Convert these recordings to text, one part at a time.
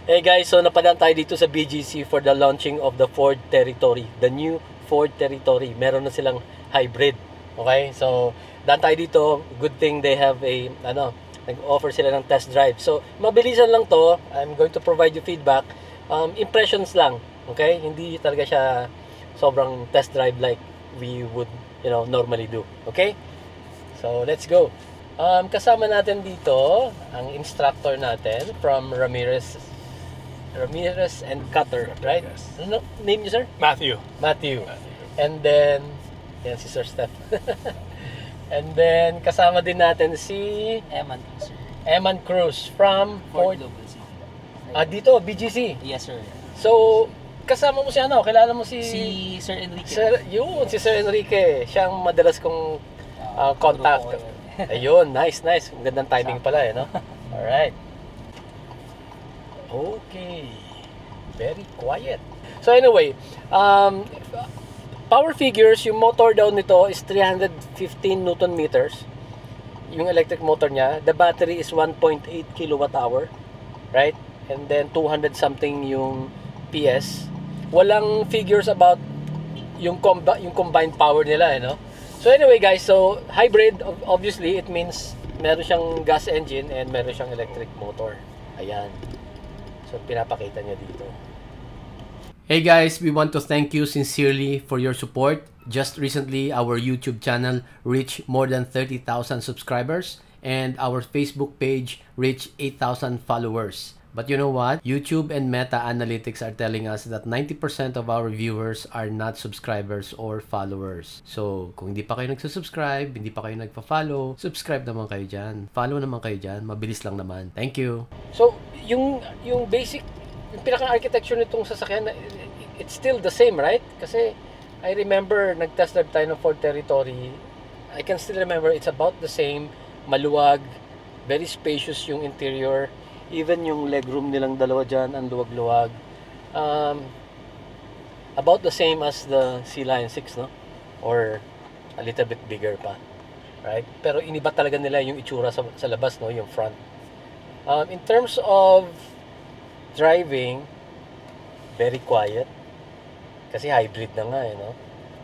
Hey guys, so napadaan tayo dito sa BGC for the launching of the Ford Territory. The new Ford Territory. Meron na silang hybrid. Okay? So, daan tayo dito. Good thing they have a, nag-offer sila ng test drive. So, mabilisan lang to. I'm going to provide you feedback. Impressions lang. Okay? Hindi talaga siya sobrang test drive like we would, normally do. Okay? So, let's go. Kasama natin dito ang instructor natin from Ramirez and Cutter, right? Yes. Ano name niyo, sir? Matthew. And then, yan si Sir Steph. And then, kasama din natin si Eman Cruz from Ford. Global City. Dito, BGC. Yes, sir. So, kasama mo si kilala mo si Sir Enrique. Si Sir Enrique. Siya ang madalas kong contact. Ayun, nice. Magandang timing pala, no? Alright. Okay. Very quiet. So anyway, power figures, yung motor daw nito is 315 Newton meters. Yung electric motor niya. The battery is 1.8 kilowatt hour. Right? And then 200 something yung PS. Walang figures about yung combined power nila, no? So anyway guys, so hybrid, obviously it means meron siyang gas engine and meron siyang electric motor. Ayan. So pinapakita niya dito. Hey guys, we want to thank you sincerely for your support. Just recently, our YouTube channel reached more than 30,000 subscribers and our Facebook page reached 8,000 followers. But you know what? YouTube and Meta Analytics are telling us that 90% of our viewers are not subscribers or followers. So, kung hindi pa kayo nagsusubscribe, hindi pa kayo nagpa-follow, subscribe naman kayo dyan. Follow naman kayo dyan. Mabilis lang naman. Thank you. So, yung basic, yung pinaka-architecture nitong sasakyan, it's still the same, right? Kasi, I remember, nag-test drive tayo ng Ford Territory. I can still remember, it's about the same. Maluwag, very spacious yung interior. Even yung legroom nilang dalawa dyan, ang luwag-luwag. About the same as the Sea Lion 6, no? Or a little bit bigger pa. Right? Pero iniba talaga nila yung itsura sa labas, no? Yung front. In terms of driving, very quiet. Kasi hybrid na nga, no?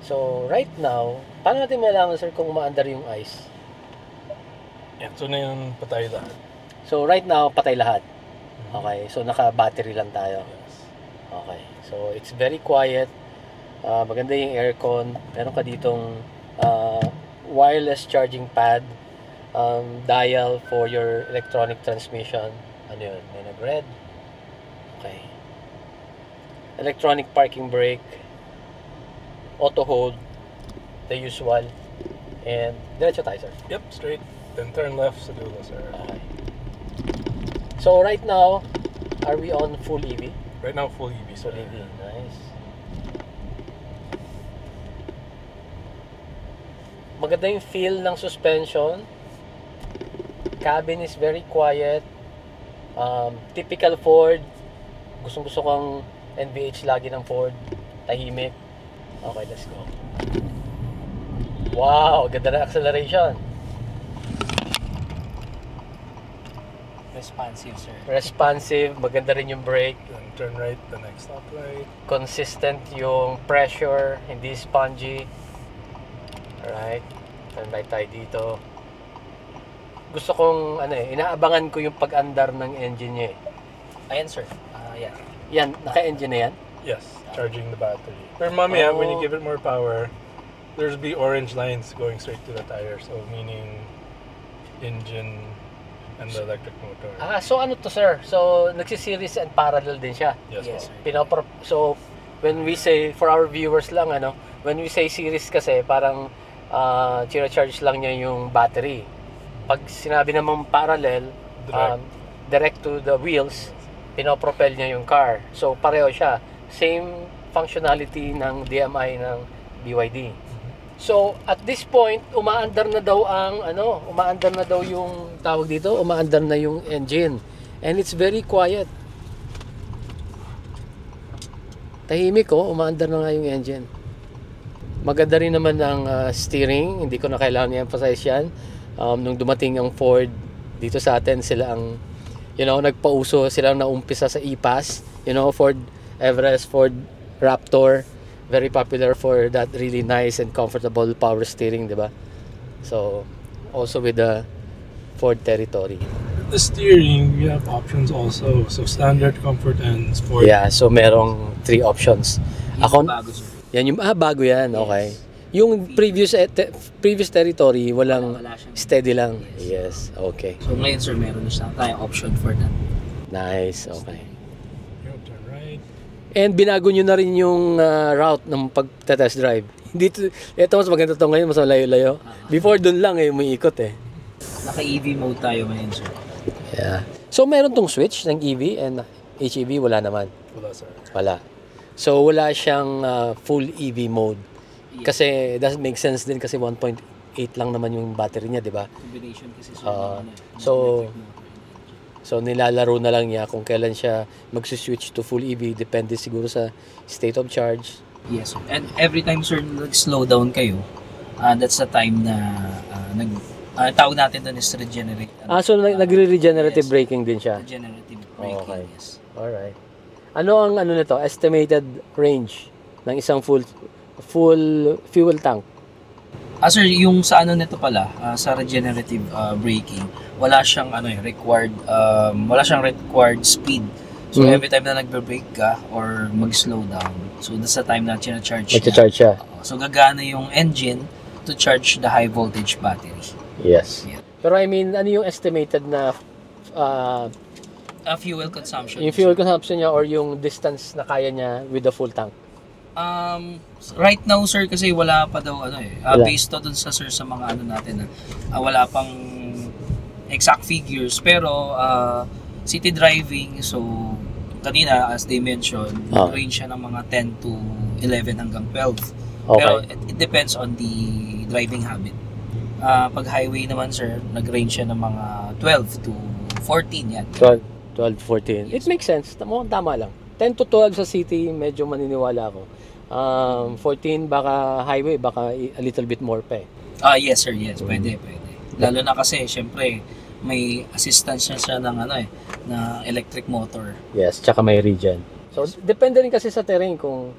So, right now, paano natin malaman, sir, kung umaandar yung ice? Yan, so na yung patay lahat. So, right now, patay lahat. Okay. So, naka-battery lang tayo. Yes. Okay. So, it's very quiet. Maganda yung aircon. Meron ka ditong wireless charging pad. Dial for your electronic transmission. Ano yun? May nag-red. Okay. Electronic parking brake. Auto hold. The usual. And, diretso tayo, sir. Yep, straight. Then turn left sa dulo, sir. Okay. So right now, are we on full EV? Right now, full EV, sir. Full EV, nice. Maganda yung feel ng suspension. Cabin is very quiet. Typical Ford. Gustong-gusto kong NVH lagi ng Ford. Tahimik. Okay, let's go. Wow, ganda na acceleration. Responsive, sir. Responsive, maganda rin yung brake. Then turn right, the next stoplight. Consistent yung pressure, hindi spongy. Alright, turn right tayo dito. Gusto kong, inaabangan ko yung pag-andar ng engine niya eh. Ayan, sir. Yeah. Yan, naka-engine na yan? Yes, charging the battery. Pero mamaya, when you give it more power, there's be orange lines going straight to the tire. So, meaning engine and the electric motor. So ano to, sir? So, nagsiseries and parallel din siya? Yes, sir. So, when we say, for our viewers lang, when we say series kasi, parang charge lang niya yung battery. Pag sinabi namang parallel, direct to the wheels, pinopropel niya yung car. So, pareho siya. Same functionality ng DMI ng BYD. So, at this point, umaandar na daw yung tawag dito, umaandar na yung engine. And it's very quiet. Tahimik, umaandar na nga yung engine. Maganda rin naman ang steering, hindi ko na kailangan i-emphasize yan. Nung dumating ang Ford dito sa atin, sila ang You know, nagpauso sila na umpisa sa e-Pass. You know, Ford Everest, Ford Raptor, very popular for that really nice and comfortable power steering, di ba? So, also with the Ford Territory. The steering, we have options also. So standard, comfort, and sport. Yeah, so merong 3 options. Ako, Bago, sir. yan yung, bago yan, okay. Yung previous Territory, walang Wala siyang- steady lang. Yes. Yes, okay. So ngayon, sir, meron na siya tayong option for that. Nice, okay. You turn right. And binago nyo na rin yung route ng pag-test drive. Dito, ito mas maganda to ngayon, mas malayo-layo. Before dun lang umiikot eh. Naka-EV mode tayo ngayon, sir. Yeah. So meron tong switch ng EV and HEV, wala naman. Wala, sir. Wala. So wala siyang full EV mode. Kasi doesn't make sense din kasi 1.8 lang naman yung battery niya, di ba? Combination kasi, sir. So nilalaro na lang niya kung kailan siya mag-switch to full EV, depende siguro sa state of charge. Yes, sir. And every time, sir, nag-slow down kayo, that's the time na tawag natin doon is regenerate. So nagre-regenerative Yes. braking din siya. Regenerative braking, Okay. yes. Alright. Ano ang nito? Estimated range ng isang full fuel tank. Sir, yung sa nito pala, sa regenerative braking, wala siyang wala siyang required speed. So Mhm. every time na nagbe-brake ka or mag-slow down, so that's the time na charge niya. Mag-charge siya. So gagana yung engine to charge the high voltage battery. Yes. Yeah. Pero I mean, ano yung estimated na Fuel consumption. yung fuel consumption niya or yung distance na kaya niya with the full tank? Right now, sir, kasi wala pa daw Wala. based to dun sa sir sa mga natin wala pang exact figures, pero city driving, so kanina as they mentioned, range siya ng mga 10 to 11 hanggang 12. Okay. Pero it depends on the driving habit. Pag highway naman, sir, nag-range siya ng mga 12 to 14 yan. 12, 14. It makes sense. Tama lang. 10 to 12 sa city, medyo maniniwala ako. 14 baka highway, baka a little bit more pa eh. Yes, sir, yes. Pwede. Lalo na kasi, syempre, may assistance siya ng na electric motor. Yes, tsaka may regen. So, depende rin kasi sa terrain kung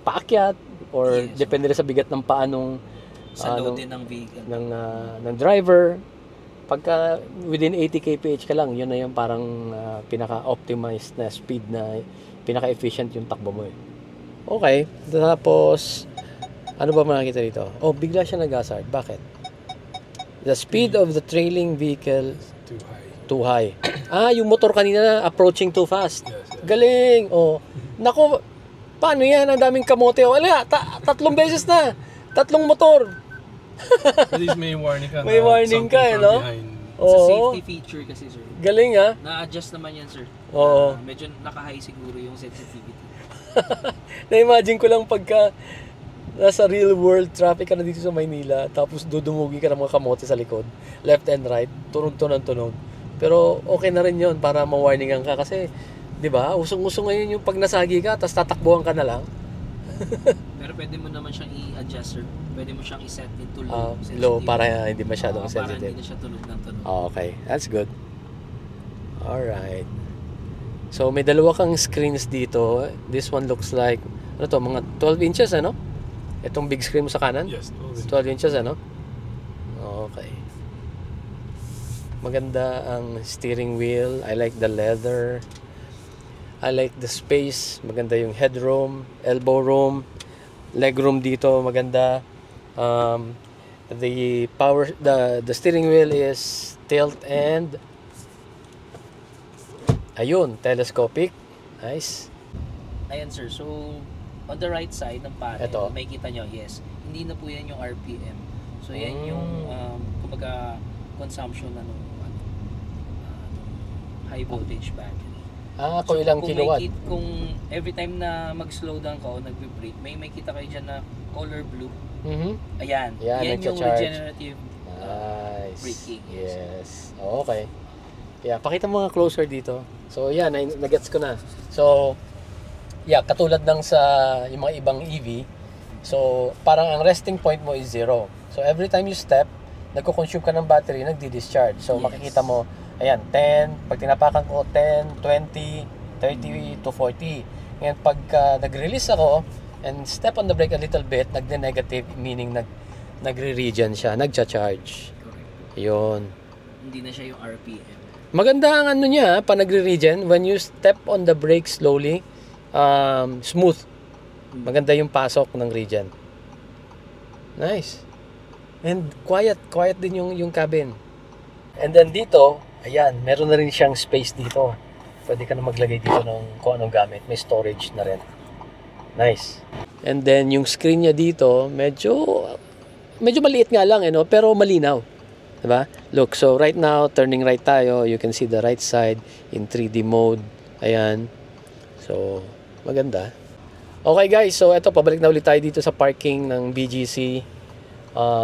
paakyat or Yes. depende rin sa bigat ng paa nung Sa load din ng vehicle. ng driver. Pagka within 80 kph ka lang, yun na yung parang pinaka-optimized na speed na pinaka-efficient yung takbo mo eh. Okay, tapos ano ba makikita dito? Oh, bigla siya nag-hazard. Bakit? The speed of the trailing vehicle Too high. too high. Yung motor kanina approaching too fast. Yes. Galing. Oh. Nako, paano yan? Ang daming kamote. Wala, 3 beses na. 3 motor. At least may warning ka. May na warning something ka, from no? behind. Sa Oo. safety feature kasi, sir. Galing Na-adjust naman yan, sir. Oo. Medyo naka-high siguro yung sensitivity. Na-imagine ko lang pagka nasa real world traffic ka na dito sa Maynila, tapos dudumugi ka ng mga kamote sa likod, left and right, tunog to ng tunog. Pero okay na rin yun para ma-warningan ka kasi, di ba, usong-usong ngayon yung pag nasagi ka, tapos tatakbuhan ka na lang. Pero pwede mo naman siyang i-adjust, sir. Pwede mo siyang i-set into Low low. sensitivity. para hindi masyadong Para sensitive. hindi na siya tunog ng tunog. Okay, that's good. Alright. So, may dalawa kang screens dito. This one looks like, ano to, mga 12 inches, ano? Itong big screen mo sa kanan? Yes. 12 inches, ano? Okay. Maganda ang steering wheel. I like the leather. I like the space. Maganda yung headroom, elbow room, legroom dito. Maganda. The steering wheel is tilt and ayun, telescopic. Nice. Ayan, sir. So, on the right side ng panel, Ito. may kita nyo, yes. Hindi na po yan yung RPM. So, yan yung, kumbaga, consumption na nung high voltage battery. Kung ilang kung kilowatt. kung every time na mag-slow down ka o nagbe-brake, may kita kayo dyan na color blue. Mhm. Ayan. Yan, Yan yung nagcha-charge. regenerative Nice. braking. Yes. Okay. Yeah, pakita mo nga closer dito. So, yan, nagets ko na. So, yeah, katulad ng sa yung mga ibang EV, so, parang ang resting point mo is 0. So, every time you step, nagko-consume ka ng battery, nagdi-discharge. So, Yes. makikita mo, Ayan, 10. Pag tinapakan ko, 10, 20, 30 to 40. Ngayon, pagka nag-release ako and step on the brake a little bit, nagne-negative, meaning nagre-regen siya, nagcha-charge. Yun. Hindi na siya yung RPM. Maganda ang ano niya, pa nagre-regen, when you step on the brake slowly, smooth. Maganda yung pasok ng regen. Nice. And quiet din yung cabin. And then dito, ayan, meron na rin siyang space dito. Pwede ka na maglagay dito ng kung anong gamit. May storage na rin. Nice. And then yung screen niya dito, medyo maliit nga lang, no? Pero malinaw. Diba? Look, so right now, turning right tayo. You can see the right side in 3D mode. Ayan. So, maganda. Okay guys, so eto, pabalik na ulit tayo dito sa parking ng BGC.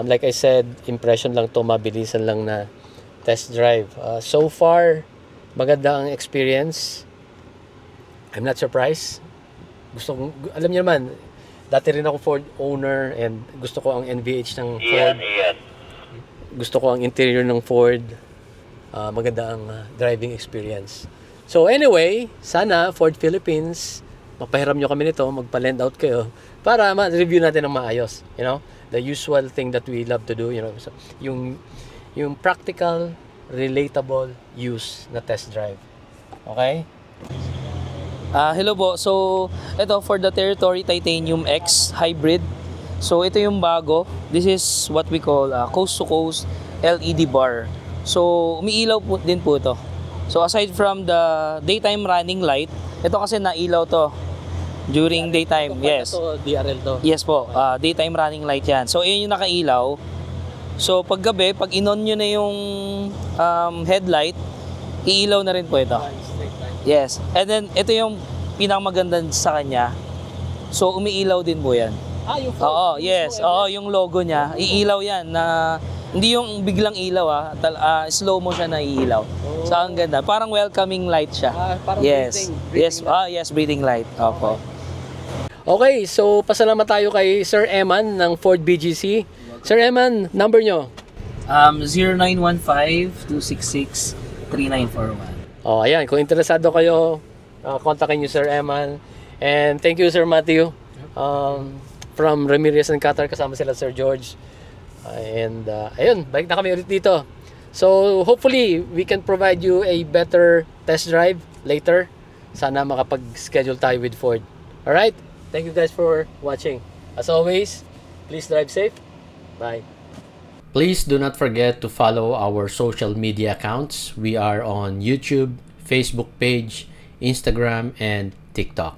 Like I said, impression lang to, mabilisan lang na test drive. So far, maganda ang experience. I'm not surprised. Alam niyo naman, dati rin ako Ford owner and gusto ko ang NVH ng Ford. Gusto ko ang interior ng Ford. Maganda ang driving experience. So anyway, sana Ford Philippines, mapahiram nyo kami nito, magpa-lend out kayo para ma-review natin ng maayos. You know, the usual thing that we love to do, you know, so, yung practical, relatable use na test drive. Okay? Hello po. So, ito for the Territory Titanium X Hybrid. So, ito yung bago. This is what we call coast-to-coast LED bar. So, umiilaw po din po ito. So, aside from the daytime running light, ito kasi nailaw to during daytime. Yes. Ito, DRL to. Yes po. Daytime running light yan. So, yun yung nakailaw. So, pag gabi, pag inon nyo na yung headlight, iilaw na rin po ito. Yes. And then, ito yung pinakamaganda sa kanya. So, umiilaw din po yan. Yung Ford. Oo, yes. Oo, yung logo niya. Iilaw yan na hindi yung biglang ilaw slow mo siya na iilaw. So, ang ganda. Parang welcoming light siya. Parang yes. breathing light. Yes, breathing light. Opo. Okay, so pasalamat tayo kay Sir Eman ng Ford BGC. Sir Eman, number nyo? 0915-266-3941. Oh, ayan. Kung interesado kayo, kontakin nyo Sir Eman. And thank you, Sir Matthew. From Ramirez and Qatar, kasama sila Sir George. Ayun, balik na kami ulit dito. So, hopefully, we can provide you a better test drive later. Sana makapag-schedule tayo with Ford. Alright? Thank you guys for watching. As always, please drive safe. Bye. Please do not forget to follow our social media accounts. We are on YouTube, Facebook page, Instagram, and TikTok.